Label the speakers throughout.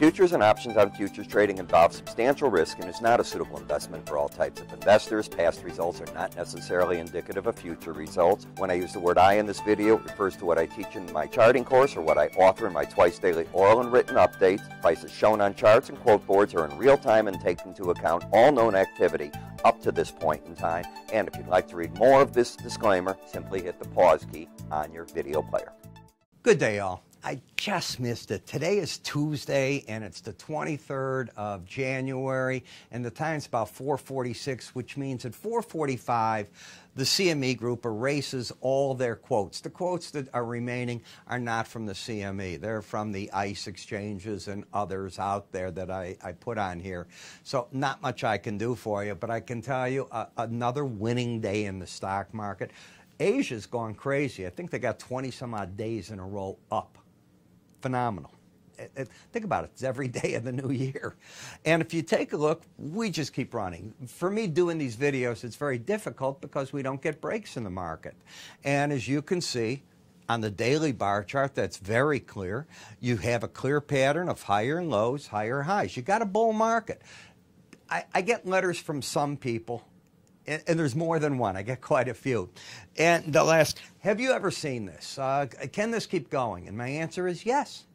Speaker 1: Futures and options on futures trading involve substantial risk and is not a suitable investment for all types of investors. Past results are not necessarily indicative of future results. When I use the word I in this video, it refers to what I teach in my charting course or what I author in my twice daily oral and written updates. Prices shown on charts and quote boards are in real time and take into account all known activity up to this point in time. And if you'd like to read more of this disclaimer, simply hit the pause key on your video player.
Speaker 2: Good day, all. I just missed it. Today is Tuesday, and it's the 23rd of January, and the time's about 4:46, which means at 4:45, the CME Group erases all their quotes. The quotes that are remaining are not from the CME. They're from the ICE exchanges and others out there that I put on here. So not much I can do for you, but I can tell you another winning day in the stock market. Asia's gone crazy. I think they got 20-some-odd days in a row up. Phenomenal. Think about it. It's every day of the new year. And if you take a look, we just keep running. For me, doing these videos, it's very difficult because we don't get breaks in the market. And as you can see on the daily bar chart, that's very clear. You have a clear pattern of higher lows, higher highs. You got a bull market. I get letters from some people, and there's more than one. I get quite a few. And they'll ask, have you ever seen this? Can this keep going? And my answer is yes.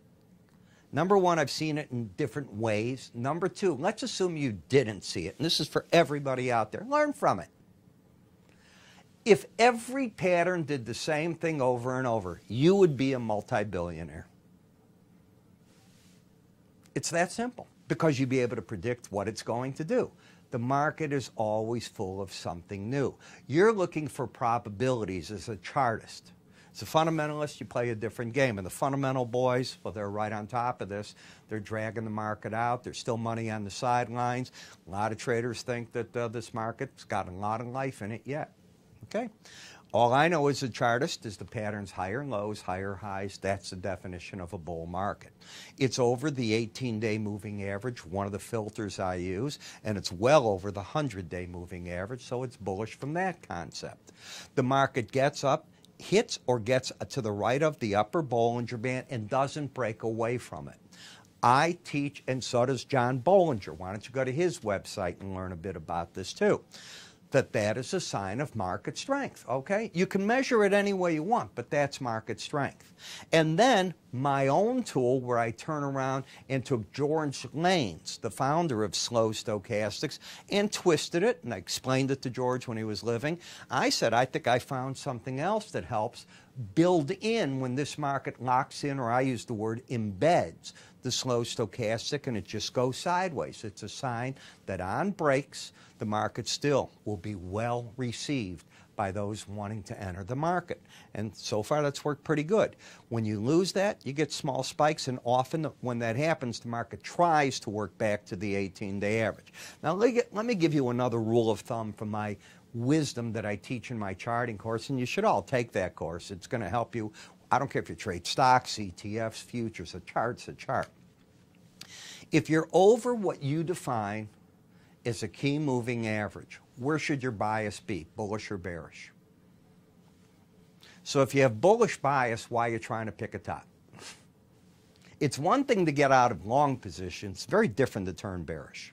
Speaker 2: Number one, I've seen it in different ways. Number two, let's assume you didn't see it. And this is for everybody out there. Learn from it. If every pattern did the same thing over and over, you would be a multi-billionaire. It's that simple, because you'd be able to predict what it's going to do. The market is always full of something new. You're looking for probabilities as a chartist. As a fundamentalist, you play a different game. And the fundamental boys, well, they're right on top of this. They're dragging the market out. There's still money on the sidelines. A lot of traders think that this market's got a lot of life in it yet. Okay? All I know as a chartist is the patterns higher lows, higher highs. That's the definition of a bull market. It's over the 18-day moving average, one of the filters I use, and it's well over the 100-day moving average, so it's bullish from that concept. The market gets up, hits or gets to the right of the upper Bollinger Band and doesn't break away from it. I teach, and so does John Bollinger. Why don't you go to his website and learn a bit about this too? That is a sign of market strength, okay? You can measure it any way you want, but that's market strength. And then my own tool where I turn around and took George Lane's, the founder of Slow Stochastics, and twisted it, and I explained it to George when he was living. I said, I think I found something else that helps build in when this market locks in, or I use the word embeds, the slow stochastic, and it just goes sideways. It's a sign that on breaks, the market still will be well received by those wanting to enter the market. And so far, that's worked pretty good. When you lose that, you get small spikes, and often when that happens, the market tries to work back to the 18-day average. Now, let me give you another rule of thumb from my wisdom that I teach in my charting course, and you should all take that course. It's going to help you. I don't care if you trade stocks, ETFs, futures, a chart's a chart. If you're over what you define as a key moving average, where should your bias be, bullish or bearish? So if you have bullish bias, why are you trying to pick a top? It's one thing to get out of long positions, very different to turn bearish.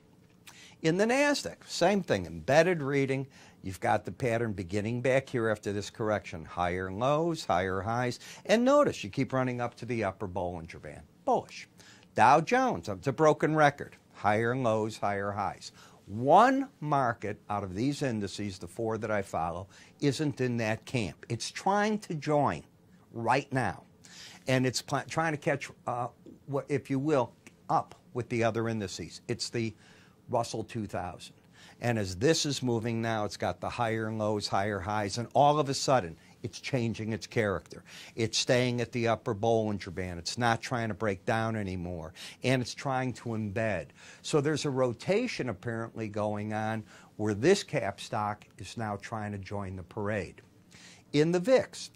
Speaker 2: In the NASDAQ, same thing, embedded reading. You've got the pattern beginning back here after this correction, higher lows, higher highs. And notice you keep running up to the upper Bollinger Band, bullish. Dow Jones, up to broken record, higher lows, higher highs. One market out of these indices, the four that I follow, isn't in that camp. It's trying to join right now. And it's trying to catch, if you will, up with the other indices. It's the Russell 2000. And as this is moving now, it's got the higher lows, higher highs, and all of a sudden, it's changing its character. It's staying at the upper Bollinger Band. It's not trying to break down anymore. And it's trying to embed. So there's a rotation apparently going on where this cap stock is now trying to join the parade. In the VIX,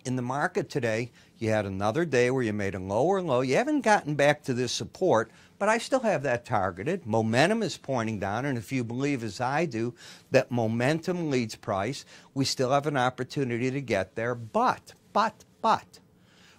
Speaker 2: in the market today, you had another day where you made a lower low. You haven't gotten back to this support, but I still have that targeted. Momentum is pointing down, and if you believe, as I do, that momentum leads price, we still have an opportunity to get there. But,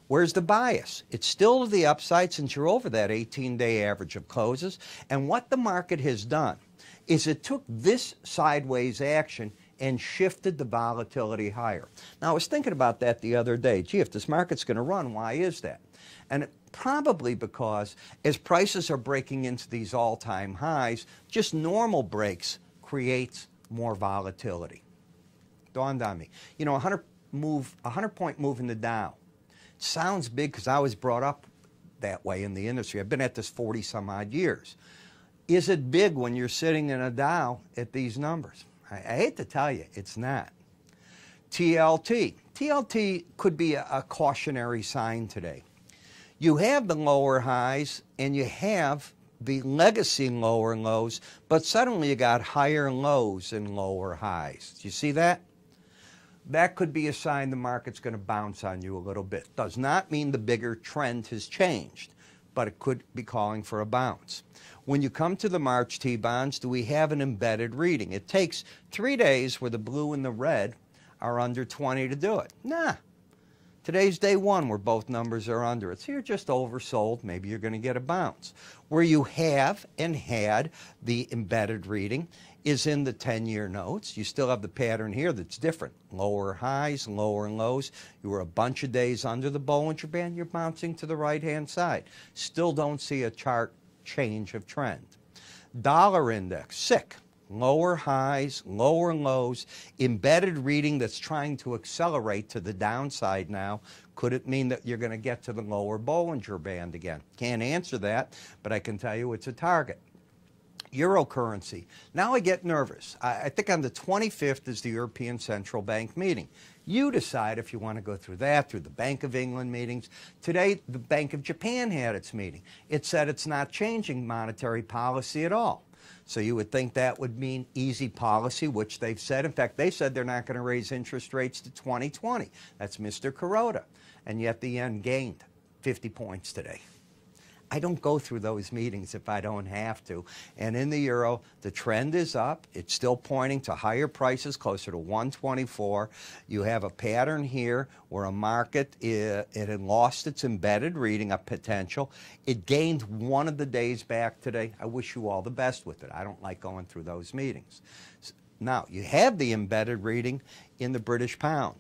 Speaker 2: Where's the bias? It's still to the upside since you're over that 18-day average of closes. And what the market has done is it took this sideways action and shifted the volatility higher. Now, I was thinking about that the other day. Gee, if this market's going to run, why is that? And probably because as prices are breaking into these all-time highs, just normal breaks creates more volatility. Dawned on me. You know, a 100-point move in the Dow. Sounds big because I was brought up that way in the industry. I've been at this 40-some-odd years. Is it big when you're sitting in a Dow at these numbers? I hate to tell you, it's not. TLT. TLT could be a cautionary sign today. You have the lower highs and you have the legacy lower lows, but suddenly you got higher lows and lower highs. Do you see that? That could be a sign the market's going to bounce on you a little bit. Does not mean the bigger trend has changed, but it could be calling for a bounce. When you come to the March T-bonds, do we have an embedded reading? It takes 3 days where the blue and the red are under 20 to do it. Nah. Today's day one where both numbers are under it. So you're just oversold. Maybe you're going to get a bounce. Where you have and had the embedded reading is in the 10-year notes. You still have the pattern here that's different. Lower highs, lower lows. You were a bunch of days under the Bollinger Band. You're bouncing to the right-hand side. Still don't see a chart change of trend. Dollar index, sick. Lower highs, lower lows, embedded reading that's trying to accelerate to the downside now. Could it mean that you're going to get to the lower Bollinger Band again? Can't answer that, but I can tell you it's a target. Eurocurrency. Now I get nervous. I think on the 25th is the European Central Bank meeting. You decide if you want to go through that, through the Bank of England meetings. Today, the Bank of Japan had its meeting. It said it's not changing monetary policy at all. So you would think that would mean easy policy, which they've said. In fact, they said they're not going to raise interest rates to 2020. That's Mr. Kuroda. And yet the yen gained 50 points today. I don't go through those meetings if I don't have to. And in the euro, the trend is up. It's still pointing to higher prices, closer to 124. You have a pattern here where a market, it had lost its embedded reading of potential. It gained one of the days back today. I wish you all the best with it. I don't like going through those meetings. Now, you have the embedded reading in the British pound.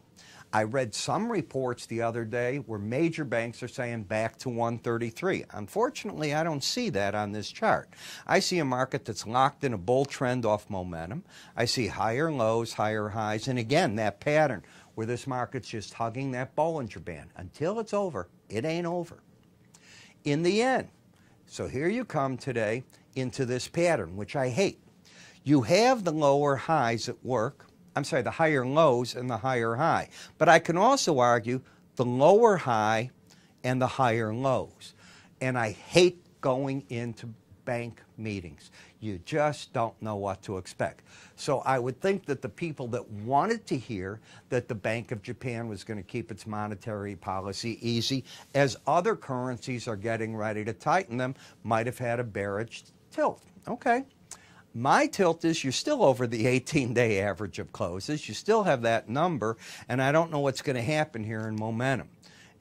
Speaker 2: I read some reports the other day where major banks are saying back to 133. Unfortunately, I don't see that on this chart. I see a market that's locked in a bull trend off momentum. I see higher lows, higher highs, and again, that pattern where this market's just hugging that Bollinger Band. Until it's over, it ain't over. In the end, so here you come today into this pattern, which I hate. You have the lower highs at work. I'm sorry, the higher lows and the higher high. But I can also argue the lower high and the higher lows. And I hate going into bank meetings. You just don't know what to expect. So I would think that the people that wanted to hear that the Bank of Japan was going to keep its monetary policy easy, as other currencies are getting ready to tighten them, might have had a bearish tilt. Okay. My tilt is you're still over the 18-day average of closes. You still have that number, and I don't know what's going to happen here in momentum.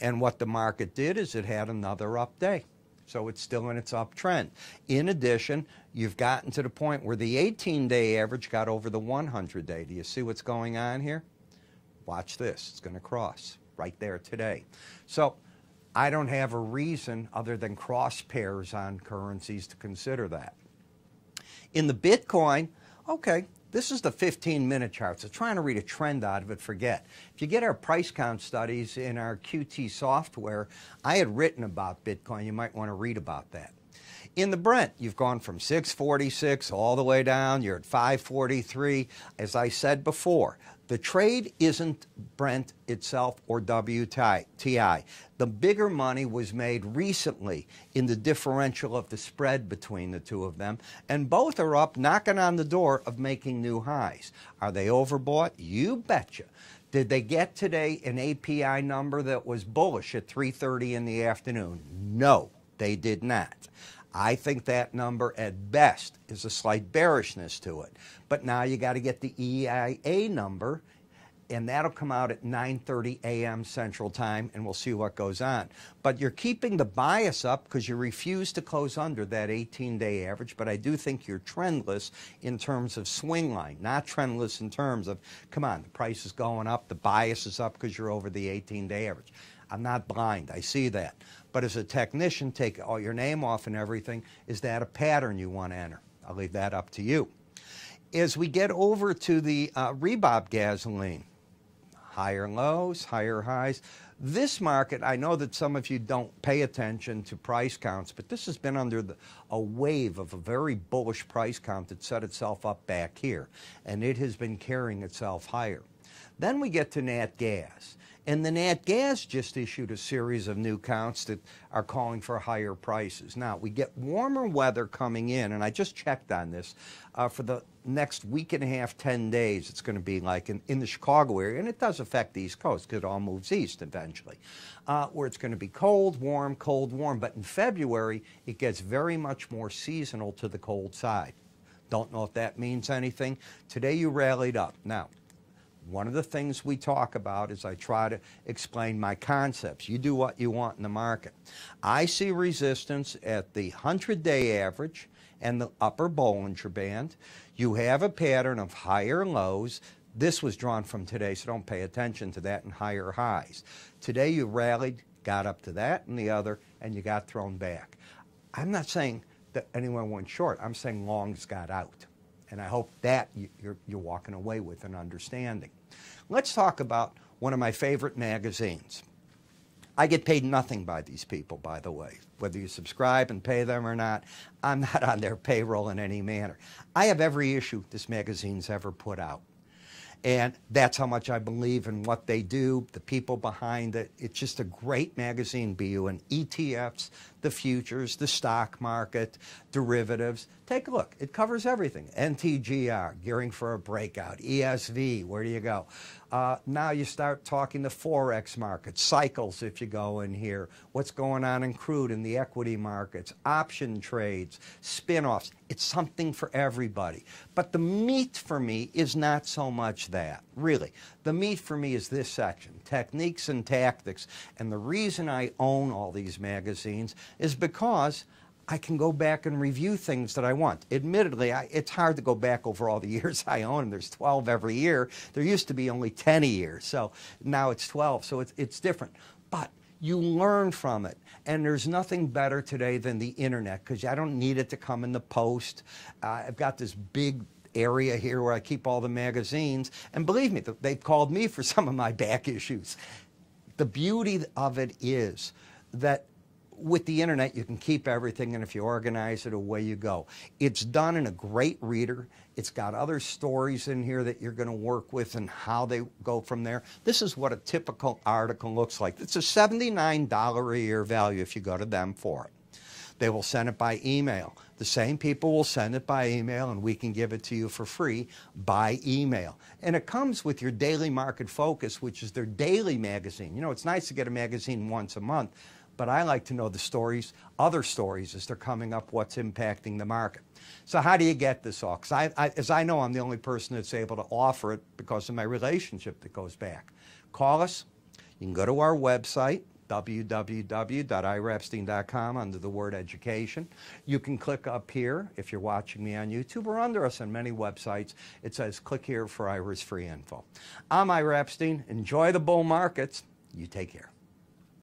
Speaker 2: And what the market did is it had another up day. So it's still in its uptrend. In addition, you've gotten to the point where the 18-day average got over the 100-day. Do you see what's going on here? Watch this. It's going to cross right there today. So I don't have a reason other than cross pairs on currencies to consider that. In the Bitcoin, okay, this is the 15-minute chart, so trying to read a trend out of it, forget. If you get our price count studies in our QT software, I had written about Bitcoin. You might want to read about that. In the Brent, you've gone from 646 all the way down. You're at 543. As I said before, the trade isn't Brent itself or WTI. The bigger money was made recently in the differential of the spread between the two of them, and both are up, knocking on the door of making new highs. Are they overbought? You betcha. Did they get today an API number that was bullish at 3:30 in the afternoon? No, they did not. I think that number at best is a slight bearishness to it. But now you got to get the EIA number and that'll come out at 9:30 a.m. Central Time, and we'll see what goes on. But you're keeping the bias up because you refuse to close under that 18-day average, but I do think you're trendless in terms of swing line, not trendless in terms of, come on, the price is going up, the bias is up because you're over the 18-day average. I'm not blind, I see that. But as a technician, take all your name off and everything. Is that a pattern you want to enter? I'll leave that up to you. As we get over to the Rebob gasoline, higher lows, higher highs. This market, I know that some of you don't pay attention to price counts, but this has been under a wave of a very bullish price count that set itself up back here, and it has been carrying itself higher. Then we get to Nat Gas. And the Nat Gas just issued a series of new counts that are calling for higher prices. Now, we get warmer weather coming in, and I just checked on this. For the next week and a half, 10 days, it's going to be like in the Chicago area, and it does affect the East Coast because it all moves east eventually, where it's going to be cold, warm, but in February, it gets very much more seasonal to the cold side. Don't know if that means anything. Today, you rallied up. Now, one of the things we talk about is I try to explain my concepts. You do what you want in the market. I see resistance at the 100-day average and the upper Bollinger Band. You have a pattern of higher lows. This was drawn from today, so don't pay attention to that, and higher highs. Today you rallied, got up to that and the other, and you got thrown back. I'm not saying that anyone went short. I'm saying longs got out. And I hope that you're walking away with an understanding. Let's talk about one of my favorite magazines. I get paid nothing by these people, by the way. Whether you subscribe and pay them or not, I'm not on their payroll in any manner. I have every issue this magazine's ever put out. And that's how much I believe in what they do, the people behind it. It's just a great magazine, BU, and ETFs, the futures, the stock market, derivatives. Take a look. It covers everything. NTGR, gearing for a breakout. ESV, where do you go? Now you start talking the Forex market, cycles if you go in here, what's going on in crude in the equity markets, option trades, spin-offs. It's something for everybody. But the meat for me is not so much that, really. The meat for me is this section, techniques and tactics. And the reason I own all these magazines is because I can go back and review things that I want. Admittedly, it's hard to go back over all the years I own, and there's 12 every year. There used to be only 10 a year, so now it's 12, so it's different. But you learn from it, and there's nothing better today than the internet, because I don't need it to come in the post. I've got this big area here where I keep all the magazines, and believe me, they've called me for some of my back issues. The beauty of it is that with the internet, you can keep everything, and if you organize it, away you go. It's done in a great reader. It's got other stories in here that you're going to work with and how they go from there. This is what a typical article looks like. It's a $79 a year value if you go to them for it. They will send it by email. The same people will send it by email, and we can give it to you for free by email. And it comes with your daily market focus, which is their daily magazine. You know, it's nice to get a magazine once a month, but I like to know the stories, other stories as they're coming up, what's impacting the market. So how do you get this all? Because as I know, I'm the only person that's able to offer it because of my relationship that goes back. Call us. You can go to our website, www.iraepstein.com, under the word education. You can click up here if you're watching me on YouTube, or under us on many websites. It says, click here for Ira's free info. I'm Ira Epstein. Enjoy the bull markets. You take care.